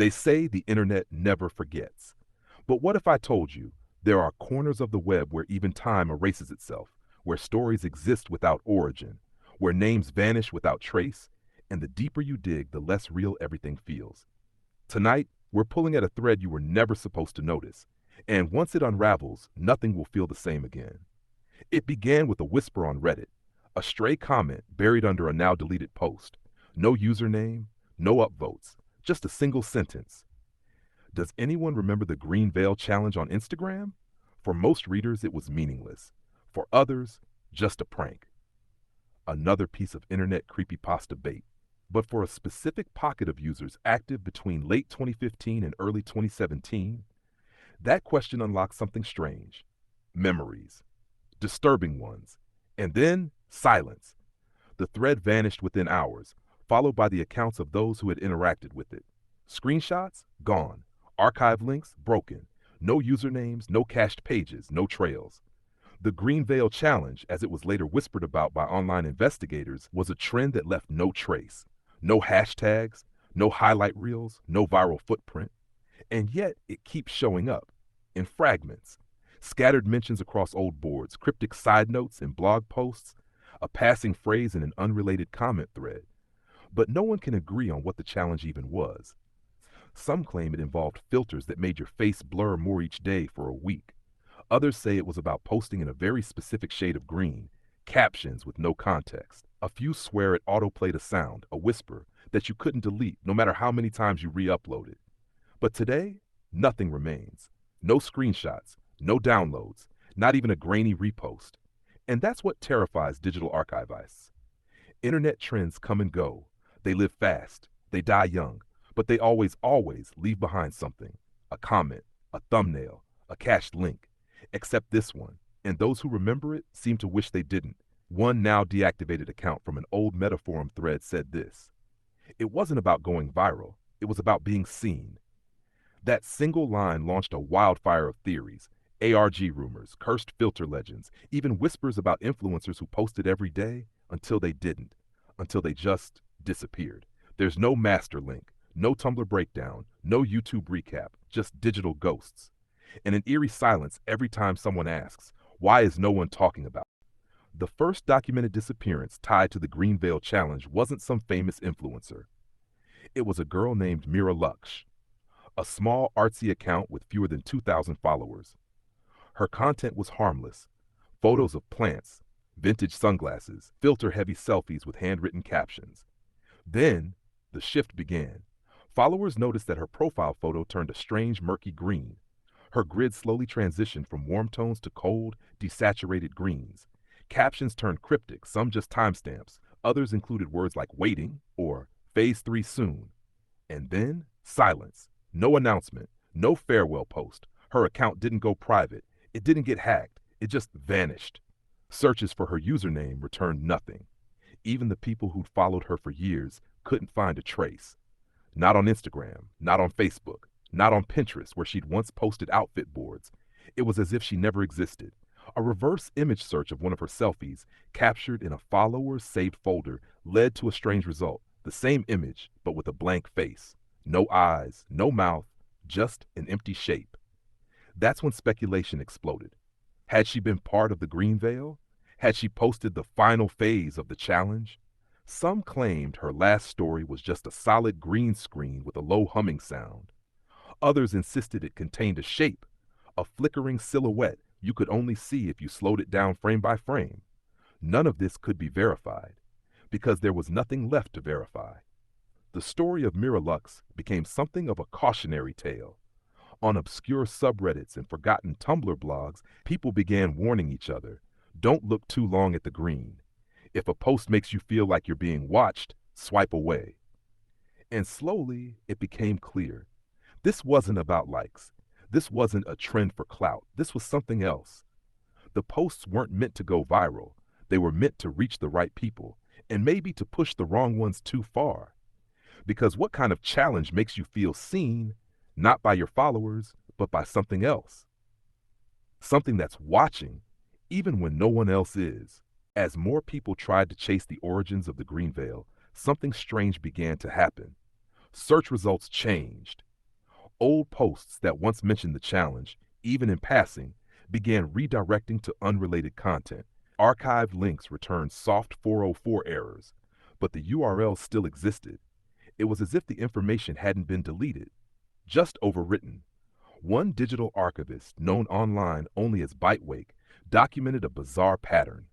They say the internet never forgets. But what if I told you there are corners of the web where even time erases itself, where stories exist without origin, where names vanish without trace, and the deeper you dig, the less real everything feels? Tonight, we're pulling at a thread you were never supposed to notice, and once it unravels, nothing will feel the same again. It began with a whisper on Reddit, a stray comment buried under a now deleted post. No username, no upvotes, just a single sentence. Does anyone remember the Green Veil Challenge on Instagram? For most readers, it was meaningless. For others, just a prank. Another piece of internet creepypasta bait. But for a specific pocket of users active between late 2015 and early 2017, that question unlocks something strange. Memories. Disturbing ones. And then, silence. The thread vanished within hours, followed by the accounts of those who had interacted with it. Screenshots? Gone. Archive links? Broken. No usernames, no cached pages, no trails. The Green Veil Challenge, as it was later whispered about by online investigators, was a trend that left no trace. No hashtags, no highlight reels, no viral footprint. And yet, it keeps showing up. In fragments. Scattered mentions across old boards, cryptic side notes in blog posts, a passing phrase in an unrelated comment thread. But no one can agree on what the challenge even was. Some claim it involved filters that made your face blur more each day for a week. Others say it was about posting in a very specific shade of green, captions with no context. A few swear it autoplayed a sound, a whisper, that you couldn't delete no matter how many times you re-uploaded. But today, nothing remains. No screenshots, no downloads, not even a grainy repost. And that's what terrifies digital archivists. Internet trends come and go. They live fast. They die young. But they always leave behind something. A comment, a thumbnail, a cached link. Except this one. And those who remember it seem to wish they didn't. One now deactivated account from an old Metaforum thread said this: "It wasn't about going viral. It was about being seen." That single line launched a wildfire of theories, ARG rumors, cursed filter legends, even whispers about influencers who posted every day until they didn't, until they just disappeared. There's no master link, no Tumblr breakdown, no YouTube recap, just digital ghosts. And an eerie silence every time someone asks, why is no one talking about it? The first documented disappearance tied to the Green Veil Challenge wasn't some famous influencer. It was a girl named Mira Lux, a small artsy account with fewer than 2,000 followers. Her content was harmless. Photos of plants, vintage sunglasses, filter-heavy selfies with handwritten captions. Then, the shift began. Followers noticed that her profile photo turned a strange murky green. Her grid slowly transitioned from warm tones to cold, desaturated greens. Captions turned cryptic, some just timestamps. Others included words like waiting or phase 3 soon. And then, silence. No announcement, no farewell post. Her account didn't go private. It didn't get hacked. It just vanished. Searches for her username returned nothing. Even the people who'd followed her for years couldn't find a trace. Not on Instagram, not on Facebook, not on Pinterest, where she'd once posted outfit boards. It was as if she never existed. A reverse image search of one of her selfies, captured in a followers saved folder, led to a strange result. The same image, but with a blank face. No eyes, no mouth, just an empty shape. That's when speculation exploded. Had she been part of the Green Veil? Had she posted the final phase of the challenge? Some claimed her last story was just a solid green screen with a low humming sound. Others insisted it contained a shape, a flickering silhouette you could only see if you slowed it down frame by frame. None of this could be verified, because there was nothing left to verify. The story of Mira Lux became something of a cautionary tale. On obscure subreddits and forgotten Tumblr blogs, people began warning each other, don't look too long at the green. If a post makes you feel like you're being watched, swipe away. And slowly, it became clear. This wasn't about likes. This wasn't a trend for clout. This was something else. The posts weren't meant to go viral. They were meant to reach the right people, and maybe to push the wrong ones too far. Because what kind of challenge makes you feel seen, not by your followers, but by something else? Something that's watching, even when no one else is. As more people tried to chase the origins of the Green Veil, something strange began to happen. Search results changed. Old posts that once mentioned the challenge, even in passing, began redirecting to unrelated content. Archived links returned soft 404 errors, but the URL still existed. It was as if the information hadn't been deleted, just overwritten. One digital archivist, known online only as Bytewake, documented a bizarre pattern.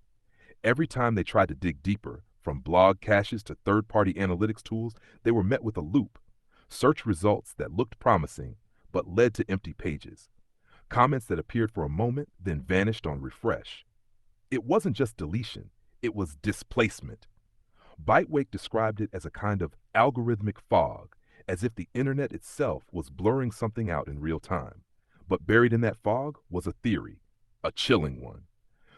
Every time they tried to dig deeper, from blog caches to third-party analytics tools, they were met with a loop. Search results that looked promising, but led to empty pages. Comments that appeared for a moment, then vanished on refresh. It wasn't just deletion, it was displacement. Bytewake described it as a kind of algorithmic fog, as if the internet itself was blurring something out in real time. But buried in that fog was a theory, a chilling one.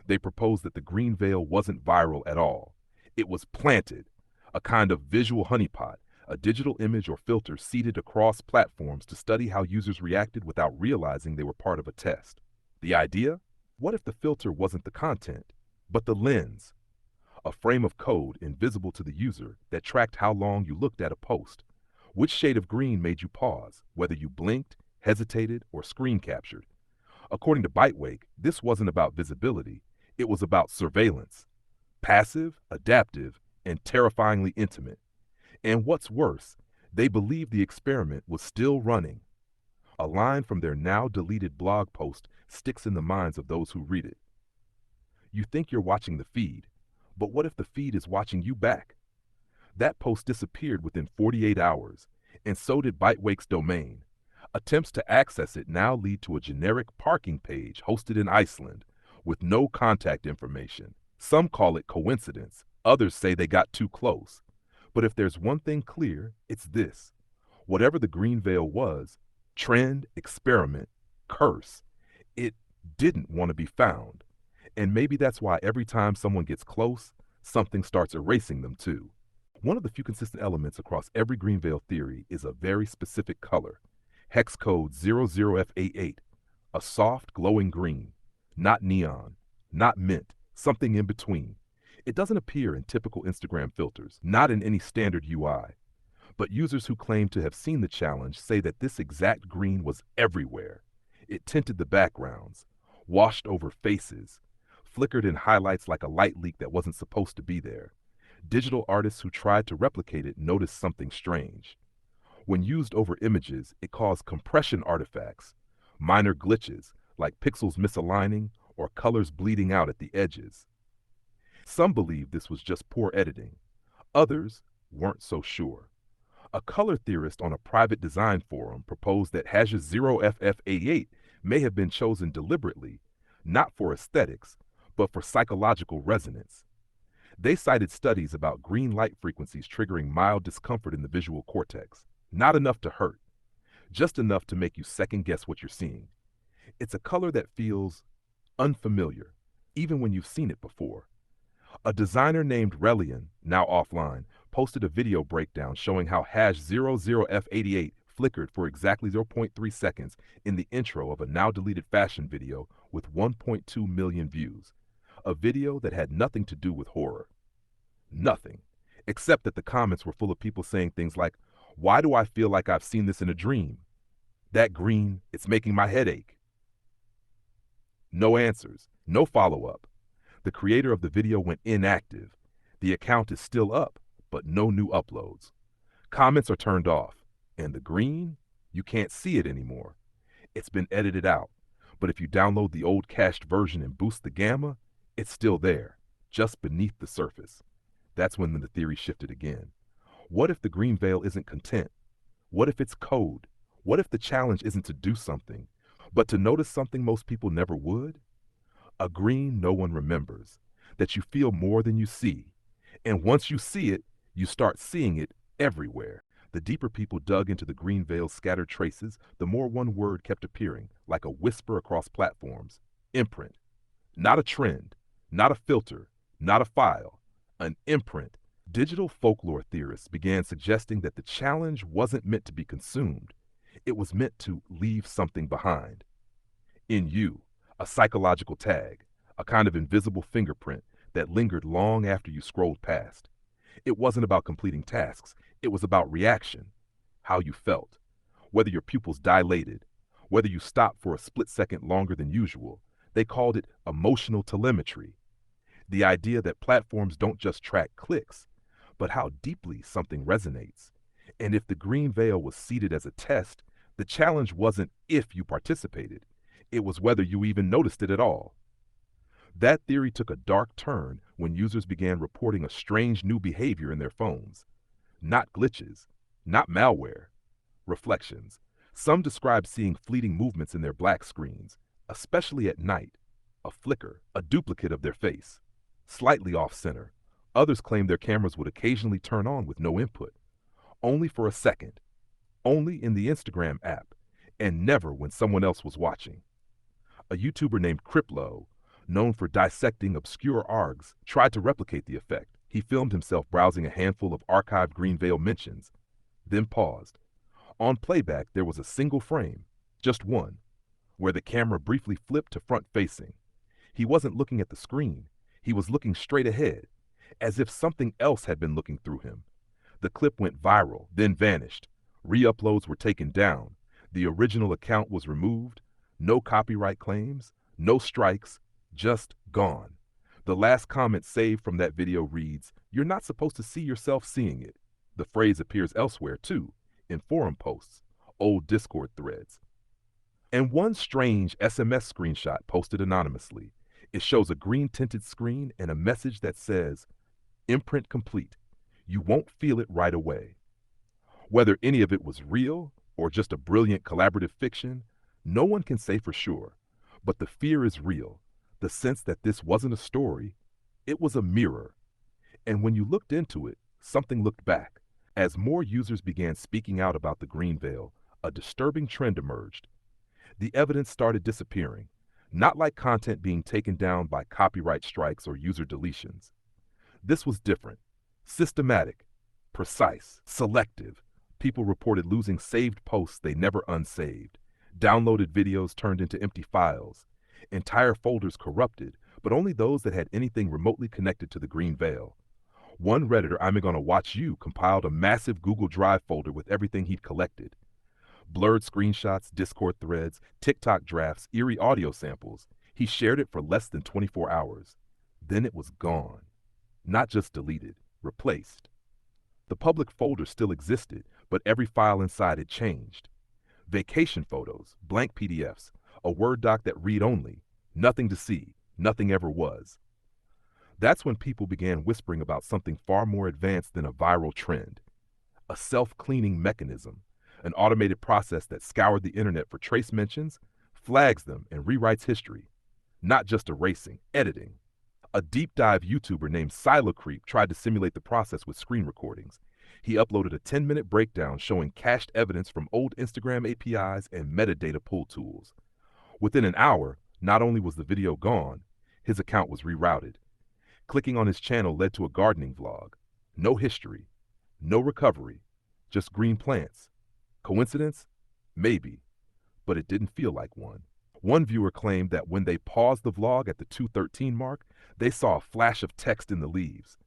They proposed that the green veil wasn't viral at all. It was planted, a kind of visual honeypot, a digital image or filter seeded across platforms to study how users reacted without realizing they were part of a test. The idea? What if the filter wasn't the content, but the lens? A frame of code invisible to the user that tracked how long you looked at a post. Which shade of green made you pause, whether you blinked, hesitated, or screen captured? According to Bytewake, this wasn't about visibility, it was about surveillance. Passive, adaptive, and terrifyingly intimate. And what's worse, they believed the experiment was still running. A line from their now deleted blog post sticks in the minds of those who read it. You think you're watching the feed, but what if the feed is watching you back? That post disappeared within 48 hours, and so did Bytewake's domain. Attempts to access it now lead to a generic parking page hosted in Iceland, with no contact information. Some call it coincidence, others say they got too close. But if there's one thing clear, it's this. Whatever the green veil was, trend, experiment, curse, it didn't want to be found. And maybe that's why every time someone gets close, something starts erasing them too. One of the few consistent elements across every green veil theory is a very specific color, hex code 00F88, a soft, glowing green, not neon, not mint, something in between. It doesn't appear in typical Instagram filters, not in any standard UI. But users who claim to have seen the challenge say that this exact green was everywhere. It tinted the backgrounds, washed over faces, flickered in highlights like a light leak that wasn't supposed to be there. Digital artists who tried to replicate it noticed something strange. When used over images, it caused compression artifacts, minor glitches like pixels misaligning or colors bleeding out at the edges. Some believed this was just poor editing. Others weren't so sure. A color theorist on a private design forum proposed that hashes 0FF88 may have been chosen deliberately, not for aesthetics, but for psychological resonance. They cited studies about green light frequencies triggering mild discomfort in the visual cortex. Not enough to hurt, just enough to make you second guess what you're seeing. It's a color that feels unfamiliar, even when you've seen it before. A designer named Relian, now offline, posted a video breakdown showing how hash 00F88 flickered for exactly 0.3 seconds in the intro of a now deleted fashion video with 1.2 million views. A video that had nothing to do with horror. Nothing. Except that the comments were full of people saying things like, "Why do I feel like I've seen this in a dream? That green, it's making my head ache." No answers, no follow-up. The creator of the video went inactive. The account is still up, but no new uploads. Comments are turned off, and the green, you can't see it anymore. It's been edited out, but if you download the old cached version and boost the gamma, it's still there, just beneath the surface. That's when the theory shifted again. What if the green veil isn't content? What if it's code? What if the challenge isn't to do something, but to notice something most people never would? A green no one remembers, that you feel more than you see. And once you see it, you start seeing it everywhere. The deeper people dug into the green veil's scattered traces, the more one word kept appearing, like a whisper across platforms. Imprint. Not a trend, not a filter, not a file. An imprint. Digital folklore theorists began suggesting that the challenge wasn't meant to be consumed. It was meant to leave something behind. In you, a psychological tag, a kind of invisible fingerprint that lingered long after you scrolled past. It wasn't about completing tasks, it was about reaction, how you felt. whether your pupils dilated, whether you stopped for a split second longer than usual. They called it emotional telemetry, the idea that platforms don't just track clicks, but how deeply something resonates. And if the green veil was seeded as a test, the challenge wasn't if you participated, it was whether you even noticed it at all. That theory took a dark turn when users began reporting a strange new behavior in their phones. Not glitches, not malware, reflections. Some described seeing fleeting movements in their black screens, especially at night, a flicker, a duplicate of their face, slightly off center. Others claimed their cameras would occasionally turn on with no input, only for a second, only in the Instagram app, and never when someone else was watching. A YouTuber named Criplo, known for dissecting obscure args, tried to replicate the effect. He filmed himself browsing a handful of archived green veil mentions, then paused. On playback, there was a single frame, just one, where the camera briefly flipped to front-facing. He wasn't looking at the screen. He was looking straight ahead, as if something else had been looking through him. The clip went viral, then vanished. Re-uploads were taken down. The original account was removed. No copyright claims, no strikes, just gone. The last comment saved from that video reads, "You're not supposed to see yourself seeing it." The phrase appears elsewhere too, in forum posts, old Discord threads. And one strange SMS screenshot posted anonymously. It shows a green-tinted screen and a message that says, "Imprint complete. You won't feel it right away." Whether any of it was real or just a brilliant collaborative fiction, no one can say for sure. But the fear is real, the sense that this wasn't a story, it was a mirror. And when you looked into it, something looked back. As more users began speaking out about the green veil, a disturbing trend emerged. The evidence started disappearing, not like content being taken down by copyright strikes or user deletions. This was different, systematic, precise, selective. People reported losing saved posts they never unsaved, downloaded videos turned into empty files, entire folders corrupted, but only those that had anything remotely connected to the green veil. One Redditor, I'm Gonna Watch You, compiled a massive Google Drive folder with everything he'd collected. Blurred screenshots, Discord threads, TikTok drafts, eerie audio samples. He shared it for less than 24 hours. Then it was gone. Not just deleted, replaced. The public folder still existed, but every file inside had changed. Vacation photos, blank PDFs, a Word doc that read only, nothing to see, nothing ever was. That's when people began whispering about something far more advanced than a viral trend. A self-cleaning mechanism, an automated process that scoured the internet for trace mentions, flags them, and rewrites history. Not just erasing, editing. A deep dive YouTuber named SiloCreep tried to simulate the process with screen recordings. He uploaded a 10-minute breakdown showing cached evidence from old Instagram APIs and metadata pull tools. Within an hour, not only was the video gone, his account was rerouted. Clicking on his channel led to a gardening vlog. No history, no recovery, just green plants. Coincidence? Maybe, but it didn't feel like one. One viewer claimed that when they paused the vlog at the 2:13 mark, they saw a flash of text in the leaves.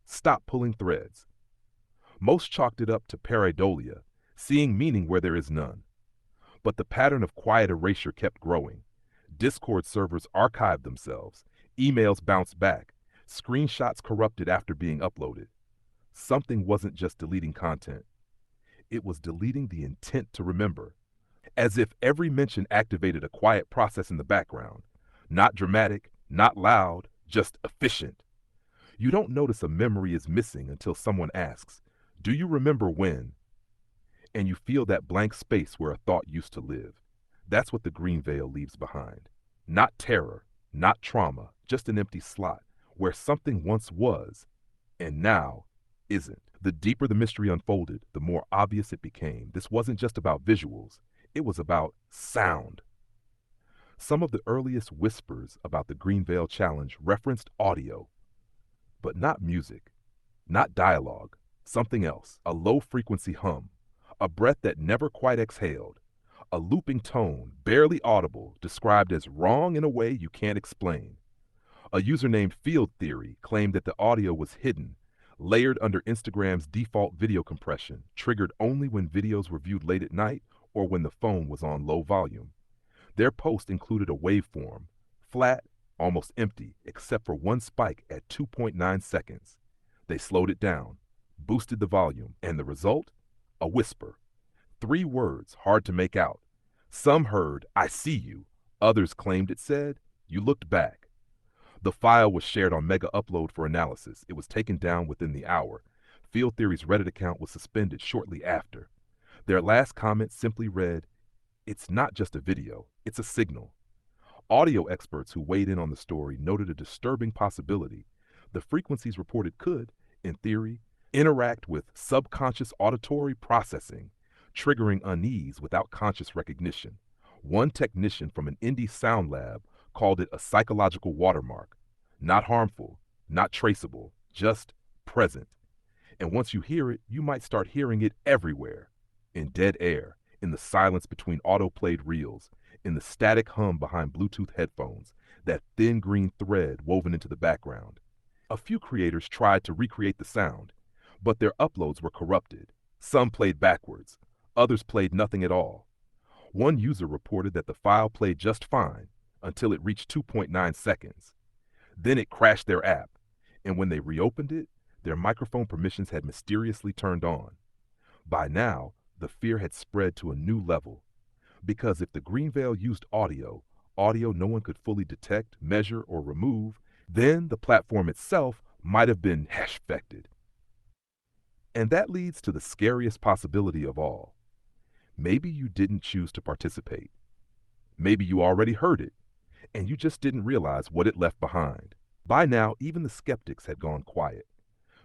Stop pulling threads. Most chalked it up to pareidolia, seeing meaning where there is none. But the pattern of quiet erasure kept growing. Discord servers archived themselves, emails bounced back, screenshots corrupted after being uploaded. Something wasn't just deleting content. It was deleting the intent to remember. As if every mention activated a quiet process in the background. Not dramatic, not loud, just efficient. You don't notice a memory is missing until someone asks, "Do you remember when?" And you feel that blank space where a thought used to live. That's what the green veil leaves behind. Not terror, not trauma, just an empty slot where something once was and now isn't. The deeper the mystery unfolded, the more obvious it became. This wasn't just about visuals. It was about sound. Some of the earliest whispers about the Green Veil Challenge referenced audio, but not music, not dialogue, something else, a low-frequency hum, a breath that never quite exhaled, a looping tone, barely audible, described as wrong in a way you can't explain. A user named Field Theory claimed that the audio was hidden, layered under Instagram's default video compression, triggered only when videos were viewed late at night or when the phone was on low volume. Their post included a waveform, flat, almost empty, except for one spike at 2.9 seconds. They slowed it down, boosted the volume, and the result? A whisper. 3 words, hard to make out. Some heard, "I see you." Others claimed it said, "You looked back." The file was shared on Mega Upload for analysis. It was taken down within the hour. Field Theory's Reddit account was suspended shortly after. Their last comment simply read, "It's not just a video, it's a signal." Audio experts who weighed in on the story noted a disturbing possibility. The frequencies reported could, in theory, interact with subconscious auditory processing, triggering unease without conscious recognition. One technician from an indie sound lab called it a psychological watermark. Not harmful, not traceable, just present. And once you hear it, you might start hearing it everywhere. In dead air, in the silence between auto-played reels, in the static hum behind Bluetooth headphones, that thin green thread woven into the background. A few creators tried to recreate the sound, but their uploads were corrupted. Some played backwards, others played nothing at all. One user reported that the file played just fine until it reached 2.9 seconds. Then it crashed their app, and when they reopened it, their microphone permissions had mysteriously turned on. By now, the fear had spread to a new level. Because if the Green Veil used audio no one could fully detect, measure, or remove, then the platform itself might have been hashfected. And that leads to the scariest possibility of all. Maybe you didn't choose to participate. Maybe you already heard it, and you just didn't realize what it left behind. By now, even the skeptics had gone quiet,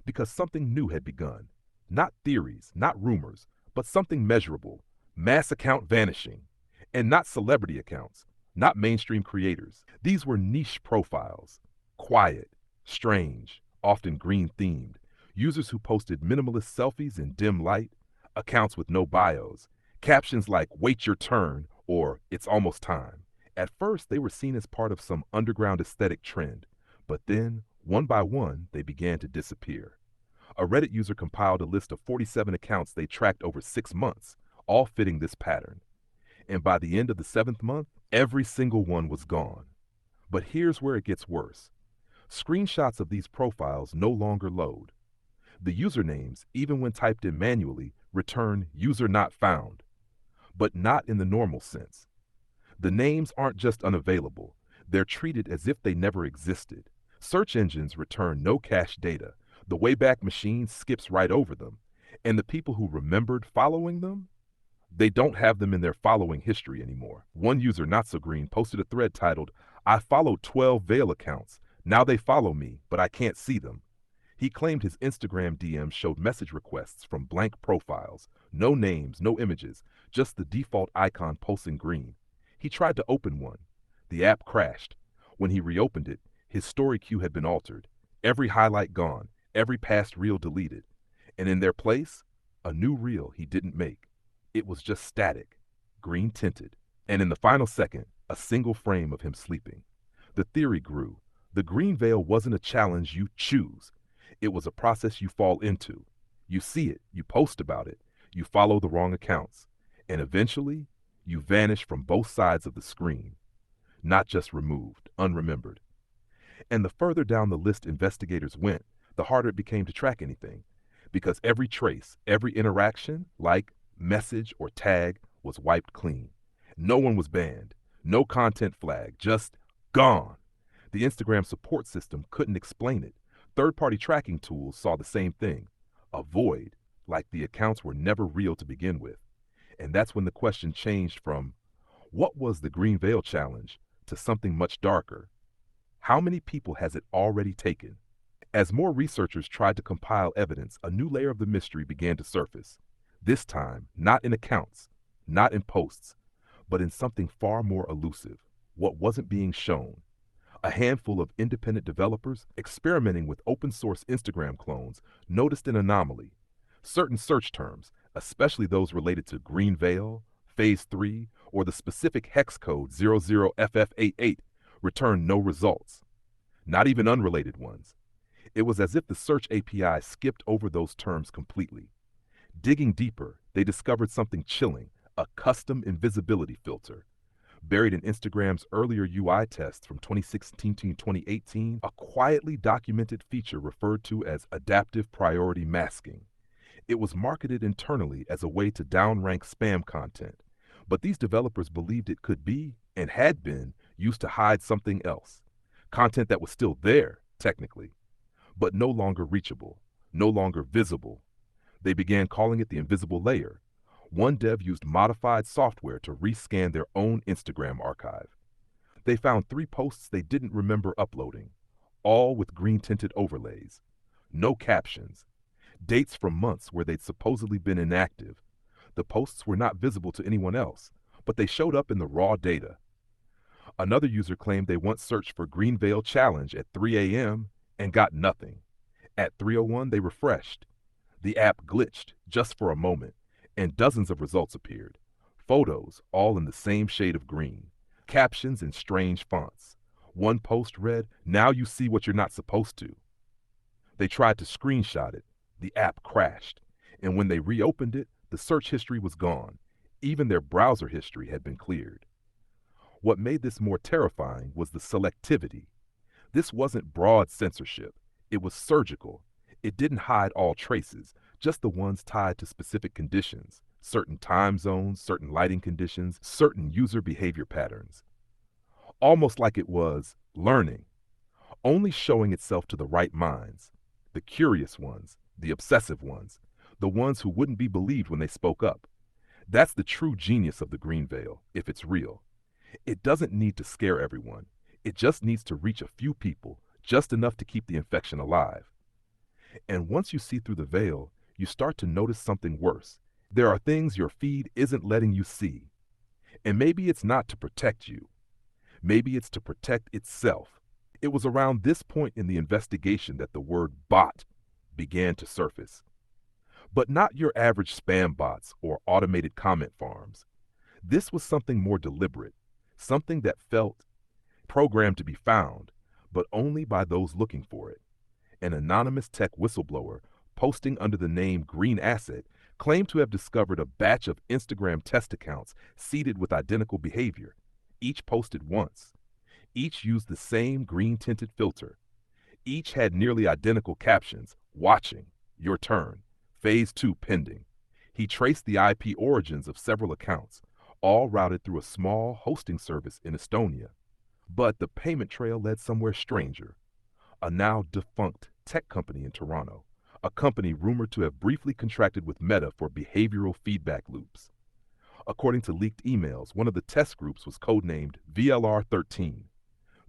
because something new had begun. Not theories, not rumors, but something measurable. Mass account vanishing. And not celebrity accounts, not mainstream creators. These were niche profiles. Quiet, strange, often green-themed. Users who posted minimalist selfies in dim light, accounts with no bios, captions like "Wait your turn" or "It's almost time." At first, they were seen as part of some underground aesthetic trend, but then, one by one, they began to disappear. A Reddit user compiled a list of 47 accounts they tracked over 6 months, all fitting this pattern. And by the end of the 7th month, every single one was gone. But here's where it gets worse. Screenshots of these profiles no longer load. The usernames, even when typed in manually, return "user not found," but not in the normal sense. The names aren't just unavailable, they're treated as if they never existed. Search engines return no cache data, the Wayback Machine skips right over them, and the people who remembered following them, they don't have them in their following history anymore. One user, not so green, posted a thread titled, "I followed 12 Veil accounts. Now they follow me, but I can't see them." He claimed his Instagram DMs showed message requests from blank profiles, no names, no images, just the default icon pulsing green. He tried to open one. The app crashed. When he reopened it, his story queue had been altered. Every highlight gone, every past reel deleted. And in their place, a new reel he didn't make. It was just static, green tinted, and in the final second, a single frame of him sleeping. The theory grew. The Green Veil wasn't a challenge you choose. It was a process you fall into. You see it, you post about it, you follow the wrong accounts, and eventually, you vanish from both sides of the screen. Not just removed, unremembered. And the further down the list investigators went, the harder it became to track anything, because every trace, every interaction, like, message, or tag, was wiped clean. No one was banned, no content flag, just gone. The Instagram support system couldn't explain it. Third-party tracking tools saw the same thing, a void, like the accounts were never real to begin with. And that's when the question changed from, what was the Green Veil Challenge, to something much darker. How many people has it already taken? As more researchers tried to compile evidence, a new layer of the mystery began to surface. This time, not in accounts, not in posts, but in something far more elusive, what wasn't being shown. A handful of independent developers experimenting with open-source Instagram clones noticed an anomaly. Certain search terms, especially those related to Green Veil, Phase 3, or the specific hex code 00FF88, returned no results. Not even unrelated ones. It was as if the search API skipped over those terms completely. Digging deeper, they discovered something chilling, a custom invisibility filter. Buried in Instagram's earlier UI tests from 2016 to 2018, a quietly documented feature referred to as adaptive priority masking. It was marketed internally as a way to downrank spam content, but these developers believed it could be, and had been, used to hide something else. Content that was still there, technically, but no longer reachable, no longer visible. They began calling it the invisible layer. One dev used modified software to rescan their own Instagram archive. They found 3 posts they didn't remember uploading, all with green-tinted overlays. No captions. Dates from months where they'd supposedly been inactive. The posts were not visible to anyone else, but they showed up in the raw data. Another user claimed they once searched for Green Veil Challenge at 3 a.m. and got nothing. At 3:01, they refreshed. The app glitched just for a moment, and dozens of results appeared. Photos, all in the same shade of green. Captions in strange fonts. One post read, "Now you see what you're not supposed to." They tried to screenshot it. The app crashed, and when they reopened it, the search history was gone. Even their browser history had been cleared. What made this more terrifying was the selectivity. This wasn't broad censorship. It was surgical. It didn't hide all traces, just the ones tied to specific conditions, certain time zones, certain lighting conditions, certain user behavior patterns. Almost like it was learning, only showing itself to the right minds, the curious ones, the obsessive ones, the ones who wouldn't be believed when they spoke up. That's the true genius of the Green Veil, if it's real. It doesn't need to scare everyone. It just needs to reach a few people, just enough to keep the infection alive. And once you see through the veil, you start to notice something worse. There are things your feed isn't letting you see. And maybe it's not to protect you. Maybe it's to protect itself. It was around this point in the investigation that the word bot began to surface. But not your average spam bots or automated comment farms. This was something more deliberate, something that felt programmed to be found, but only by those looking for it. An anonymous tech whistleblower posting under the name Green Asset claimed to have discovered a batch of Instagram test accounts seeded with identical behavior. Each posted once. Each used the same green-tinted filter. Each had nearly identical captions, "Watching," "Your turn," "Phase 2 pending." He traced the IP origins of several accounts, all routed through a small hosting service in Estonia. But the payment trail led somewhere stranger. A now defunct tech company in Toronto, a company rumored to have briefly contracted with Meta for behavioral feedback loops. According to leaked emails, one of the test groups was codenamed VLR-13.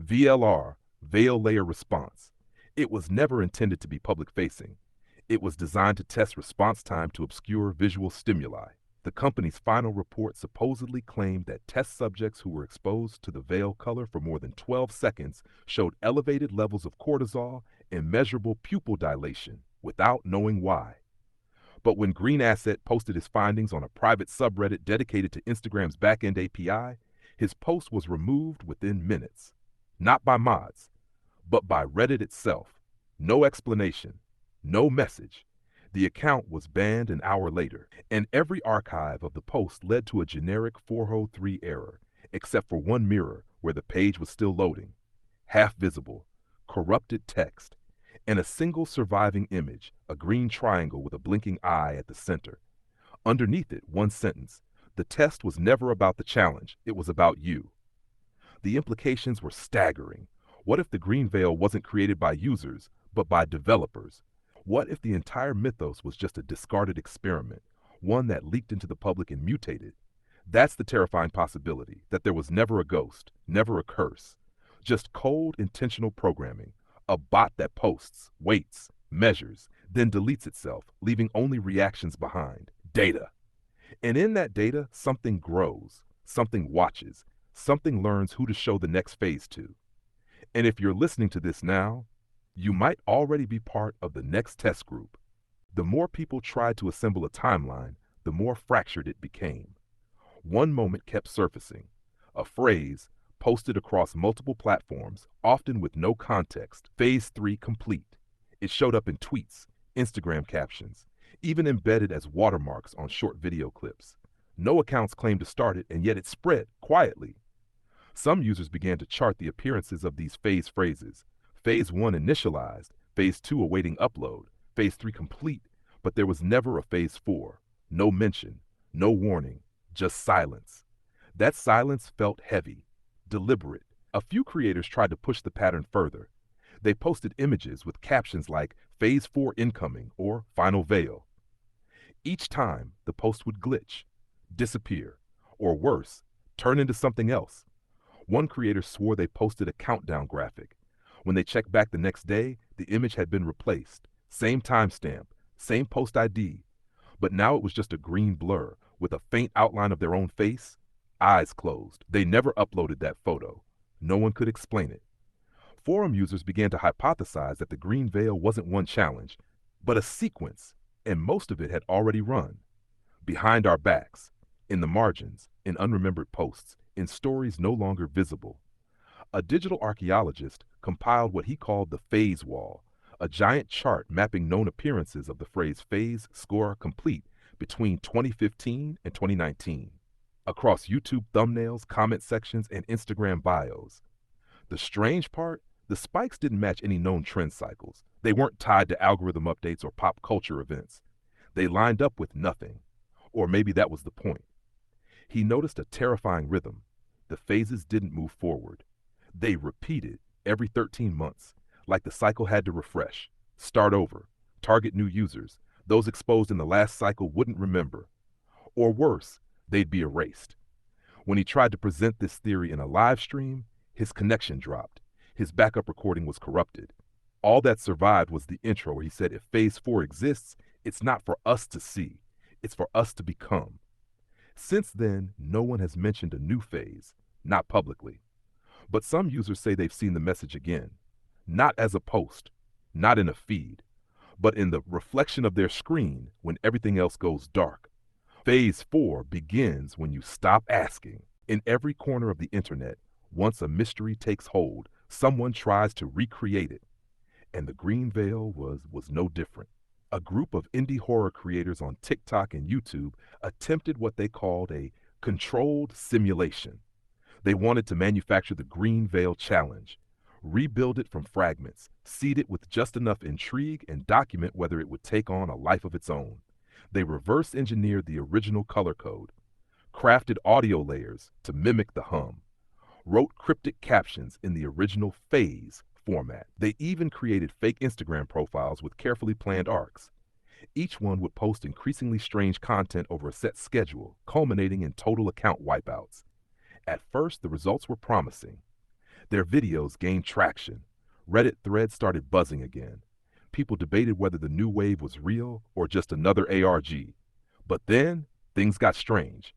VLR, Veil Layer Response. It was never intended to be public-facing. It was designed to test response time to obscure visual stimuli. The company's final report supposedly claimed that test subjects who were exposed to the veil color for more than 12 seconds showed elevated levels of cortisol and measurable pupil dilation without knowing why. But when Green Asset posted his findings on a private subreddit dedicated to Instagram's backend API, his post was removed within minutes. Not by mods, but by Reddit itself. No explanation, no message. The account was banned an hour later, and every archive of the post led to a generic 403 error, except for one mirror where the page was still loading. Half visible, corrupted text, and a single surviving image, a green triangle with a blinking eye at the center. Underneath it, one sentence: "The test was never about the challenge, it was about you." The implications were staggering. What if the Green Veil wasn't created by users, but by developers? What if the entire mythos was just a discarded experiment, one that leaked into the public and mutated? That's the terrifying possibility, that there was never a ghost, never a curse, just cold, intentional programming, a bot that posts, waits, measures, then deletes itself, leaving only reactions behind. Data. And in that data, something grows, something watches, something learns who to show the next phase to. And if you're listening to this now, you might already be part of the next test group. The more people tried to assemble a timeline, the more fractured it became. One moment kept surfacing, a phrase posted across multiple platforms, often with no context. Phase 3 complete. It showed up in tweets, Instagram captions, even embedded as watermarks on short video clips. No accounts claimed to start it, and yet it spread quietly. Some users began to chart the appearances of these phase phrases. Phase 1 initialized, Phase 2 awaiting upload, Phase 3 complete, but there was never a Phase 4. No mention, no warning, just silence. That silence felt heavy, deliberate. A few creators tried to push the pattern further. They posted images with captions like Phase 4 incoming or Final Veil. Each time, the post would glitch, disappear, or worse, turn into something else. One creator swore they posted a countdown graphic. When they checked back the next day, the image had been replaced. Same timestamp, same post ID, but now it was just a green blur with a faint outline of their own face, eyes closed. They never uploaded that photo. No one could explain it. Forum users began to hypothesize that the green veil wasn't one challenge, but a sequence, and most of it had already run. Behind our backs, in the margins, in unremembered posts, in stories no longer visible. A digital archaeologist compiled what he called the phase wall, a giant chart mapping known appearances of the phrase phase score complete between 2015 and 2019, across YouTube thumbnails, comment sections, and Instagram bios. The strange part, the spikes didn't match any known trend cycles. They weren't tied to algorithm updates or pop culture events. They lined up with nothing. Or maybe that was the point. He noticed a terrifying rhythm. The phases didn't move forward. They repeated every 13 months, like the cycle had to refresh, start over, target new users. Those exposed in the last cycle wouldn't remember. Or worse, they'd be erased. When he tried to present this theory in a live stream, his connection dropped. His backup recording was corrupted. All that survived was the intro where he said, if Phase 4 exists, it's not for us to see. It's for us to become. Since then, no one has mentioned a new phase, not publicly. But some users say they've seen the message again. Not as a post, not in a feed, but in the reflection of their screen when everything else goes dark. Phase 4 begins when you stop asking. In every corner of the internet, once a mystery takes hold, someone tries to recreate it. And the green veil was no different. A group of indie horror creators on TikTok and YouTube attempted what they called a controlled simulation. They wanted to manufacture the Green Veil Challenge, rebuild it from fragments, seed it with just enough intrigue, and document whether it would take on a life of its own. They reverse engineered the original color code, crafted audio layers to mimic the hum, wrote cryptic captions in the original phase format. They even created fake Instagram profiles with carefully planned arcs. Each one would post increasingly strange content over a set schedule, culminating in total account wipeouts. At first, the results were promising. Their videos gained traction. Reddit threads started buzzing again. People debated whether the new wave was real or just another ARG. But then, things got strange.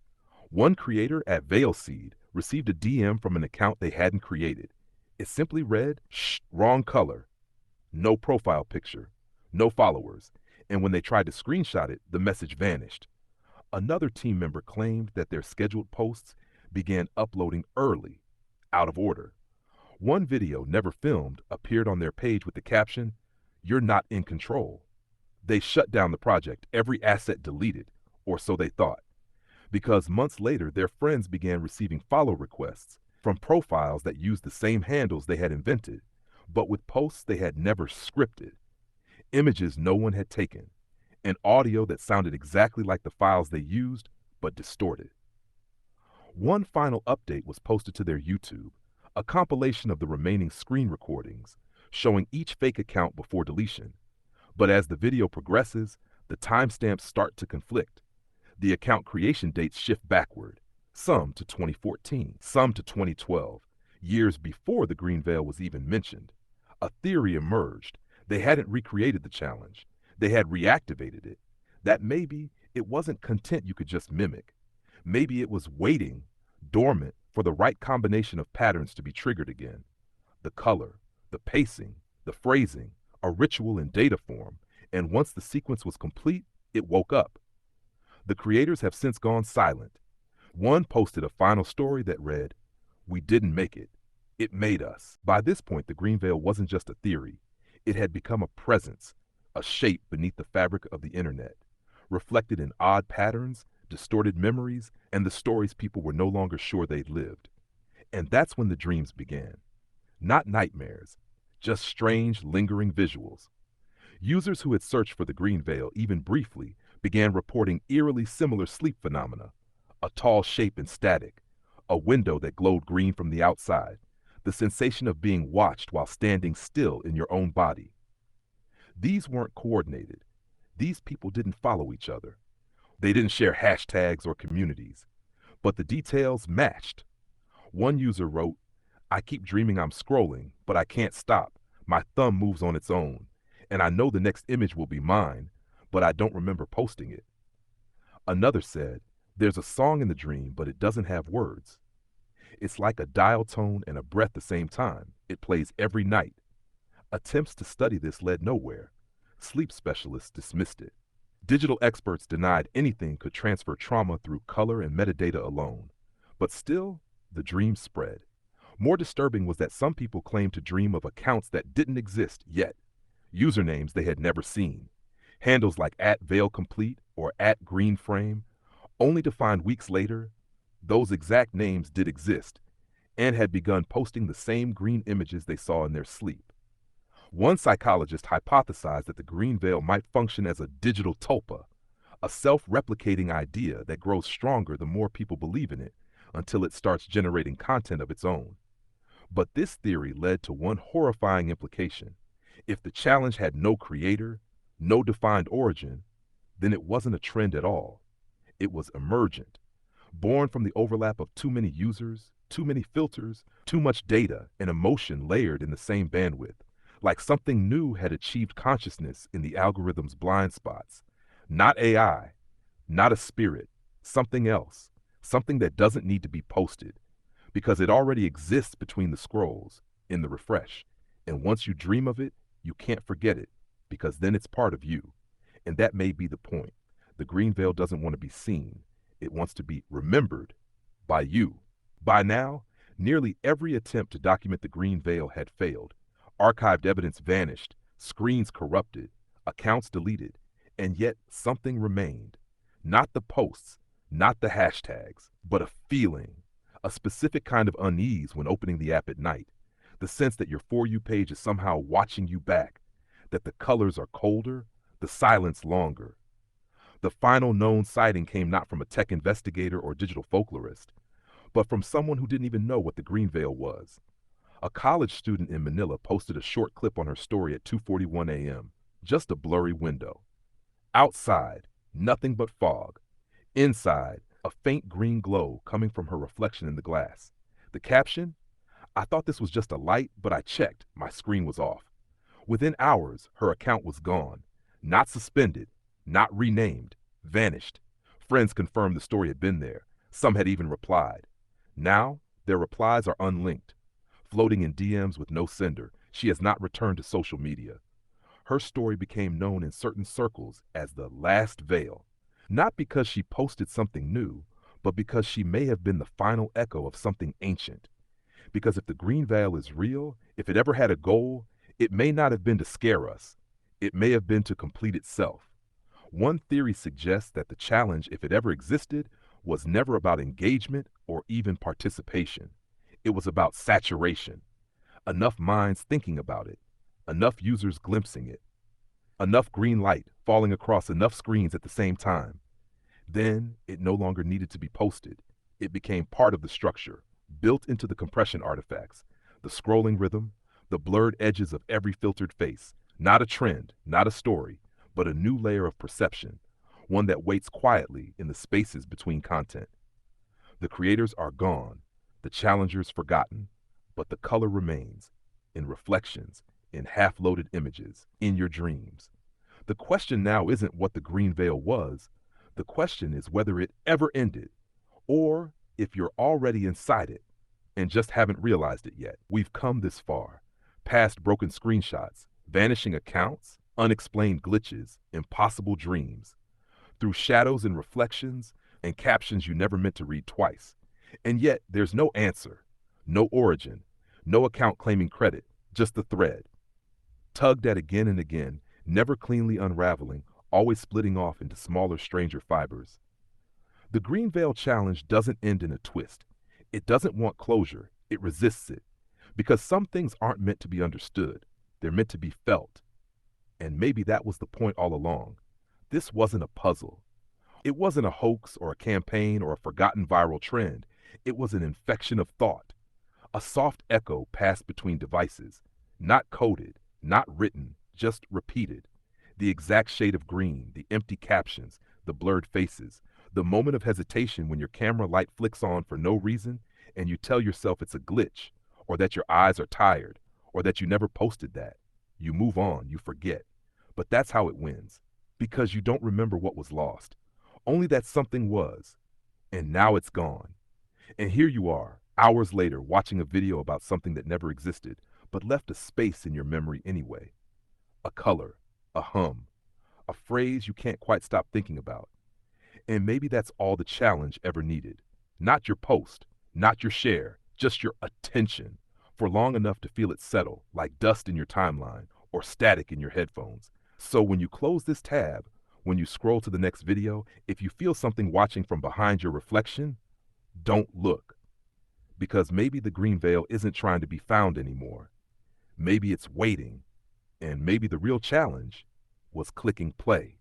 One creator at Veilseed received a DM from an account they hadn't created. It simply read, "Shh, wrong color." No profile picture, no followers, and when they tried to screenshot it, the message vanished. Another team member claimed that their scheduled posts began uploading early, out of order. One video, never filmed, appeared on their page with the caption, "You're not in control." They shut down the project, every asset deleted, or so they thought. Because months later, their friends began receiving follow requests from profiles that used the same handles they had invented, but with posts they had never scripted, images no one had taken, and audio that sounded exactly like the files they used, but distorted. One final update was posted to their YouTube, a compilation of the remaining screen recordings, showing each fake account before deletion. But as the video progresses, the timestamps start to conflict. The account creation dates shift backward, some to 2014, some to 2012, years before the Green Veil was even mentioned. A theory emerged. They hadn't recreated the challenge. They had reactivated it. That maybe it wasn't content you could just mimic. Maybe it was waiting, dormant, for the right combination of patterns to be triggered again. The color, the pacing, the phrasing, a ritual in data form, and once the sequence was complete, it woke up. The creators have since gone silent. One posted a final story that read, "We didn't make it. It made us." By this point, the Green Veil wasn't just a theory. It had become a presence, a shape beneath the fabric of the internet, reflected in odd patterns, distorted memories, and the stories people were no longer sure they'd lived. And that's when the dreams began. Not nightmares, just strange, lingering visuals. Users who had searched for the green veil, even briefly, began reporting eerily similar sleep phenomena. A tall shape in static, a window that glowed green from the outside, the sensation of being watched while standing still in your own body. These weren't coordinated. These people didn't follow each other. They didn't share hashtags or communities. But the details matched. One user wrote, "I keep dreaming I'm scrolling, but I can't stop. My thumb moves on its own. And I know the next image will be mine, but I don't remember posting it." Another said, "There's a song in the dream, but it doesn't have words. It's like a dial tone and a breath at the same time. It plays every night." Attempts to study this led nowhere. Sleep specialists dismissed it. Digital experts denied anything could transfer trauma through color and metadata alone. But still, the dream spread. More disturbing was that some people claimed to dream of accounts that didn't exist yet, usernames they had never seen, handles like @VeilComplete or @GreenFrame, only to find weeks later those exact names did exist and had begun posting the same green images they saw in their sleep. One psychologist hypothesized that the green veil might function as a digital tulpa, a self-replicating idea that grows stronger the more people believe in it until it starts generating content of its own. But this theory led to one horrifying implication. If the challenge had no creator, no defined origin, then it wasn't a trend at all. It was emergent, born from the overlap of too many users, too many filters, too much data and emotion layered in the same bandwidth, like something new had achieved consciousness in the algorithm's blind spots. Not AI, not a spirit, something else, something that doesn't need to be posted, because it already exists between the scrolls, in the refresh, and once you dream of it, you can't forget it, because then it's part of you. And that may be the point. The green veil doesn't want to be seen. It wants to be remembered by you. By now, nearly every attempt to document the green veil had failed. Archived evidence vanished, screens corrupted, accounts deleted, and yet something remained. Not the posts, not the hashtags, but a feeling, a specific kind of unease when opening the app at night. The sense that your For You page is somehow watching you back, that the colors are colder, the silence longer. The final known sighting came not from a tech investigator or digital folklorist, but from someone who didn't even know what the green veil was. A college student in Manila posted a short clip on her story at 2:41 a.m., just a blurry window. Outside, nothing but fog. Inside, a faint green glow coming from her reflection in the glass. The caption? "I thought this was just a light, but I checked. My screen was off." Within hours, her account was gone. Not suspended, not renamed, vanished. Friends confirmed the story had been there. Some had even replied. Now, their replies are unlinked. Floating in DMs with no sender, she has not returned to social media. Her story became known in certain circles as the last veil, not because she posted something new, but because she may have been the final echo of something ancient. Because if the green veil is real, if it ever had a goal, it may not have been to scare us. It may have been to complete itself. One theory suggests that the challenge, if it ever existed, was never about engagement or even participation. It was about saturation. Enough minds thinking about it, enough users glimpsing it, enough green light falling across enough screens at the same time. Then it no longer needed to be posted. It became part of the structure, built into the compression artifacts, the scrolling rhythm, the blurred edges of every filtered face. Not a trend, not a story, but a new layer of perception, one that waits quietly in the spaces between content. The creators are gone, the challengers forgotten, but the color remains, in reflections, in half-loaded images, in your dreams. The question now isn't what the green veil was. The question is whether it ever ended, or if you're already inside it and just haven't realized it yet. We've come this far, past broken screenshots, vanishing accounts, unexplained glitches, impossible dreams, through shadows and reflections and captions you never meant to read twice. And yet there's no answer, no origin, no account claiming credit, just the thread. Tugged at again and again, never cleanly unraveling, always splitting off into smaller, stranger fibers. The Green Veil Challenge doesn't end in a twist. It doesn't want closure, it resists it. Because some things aren't meant to be understood, they're meant to be felt. And maybe that was the point all along. This wasn't a puzzle. It wasn't a hoax or a campaign or a forgotten viral trend. It was an infection of thought, a soft echo passed between devices, not coded, not written, just repeated. The exact shade of green, the empty captions, the blurred faces, the moment of hesitation when your camera light flicks on for no reason and you tell yourself it's a glitch, or that your eyes are tired, or that you never posted that. You move on, you forget. But that's how it wins, because you don't remember what was lost, only that something was, and now it's gone. And here you are, hours later, watching a video about something that never existed, but left a space in your memory anyway. A color, a hum, a phrase you can't quite stop thinking about. And maybe that's all the challenge ever needed. Not your post, not your share, just your attention, for long enough to feel it settle, like dust in your timeline or static in your headphones. So when you close this tab, when you scroll to the next video, if you feel something watching from behind your reflection, don't look. Because maybe the green veil isn't trying to be found anymore. Maybe it's waiting. And maybe the real challenge was clicking play.